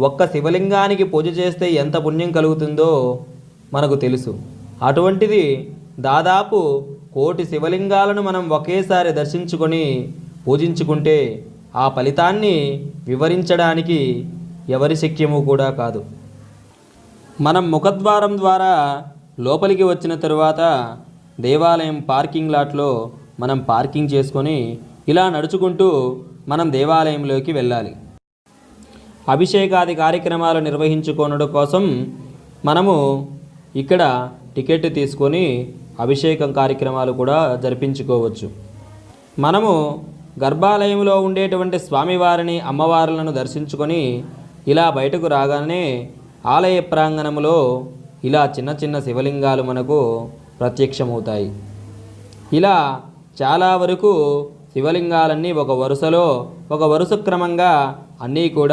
ఒక్క శివలింగానికి పూజ చేస్తే ఎంత పుణ్యం కలుగుతుందో మనకు తెలుసు. అటువంటిది దాదాపు 1,000,000 శివలింగాలను మనం ఒకేసారి దర్శించుకొని పూజించుకుంటే ఆ ఫలితాన్ని వివరించడానికి ఎవరి శక్యము కూడా కాదు. మనం ముఖద్వారం ద్వారా లోపలికి వచ్చిన తరువాత దేవాలయం పార్కింగ్ లాట్లో మనం పార్కింగ్ చేసుకొని ఇలా నడుచుకుంటూ మనం దేవాలయంలోకి వెళ్ళాలి. అభిషేకాది కార్యక్రమాలు నిర్వహించుకోవడం కోసం మనము ఇక్కడ టికెట్ తీసుకొని అభిషేకం కార్యక్రమాలు కూడా జరిపించుకోవచ్చు. మనము గర్భాలయంలో ఉండేటువంటి స్వామివారిని అమ్మవార్లను దర్శించుకొని ఇలా బయటకు రాగానే ఆలయ ప్రాంగణంలో ఇలా చిన్న చిన్న శివలింగాలు మనకు ప్రత్యక్షమవుతాయి. ఇలా చాలా వరకు శివలింగాలన్నీ ఒక వరుస క్రమంగా అన్నీ కూడా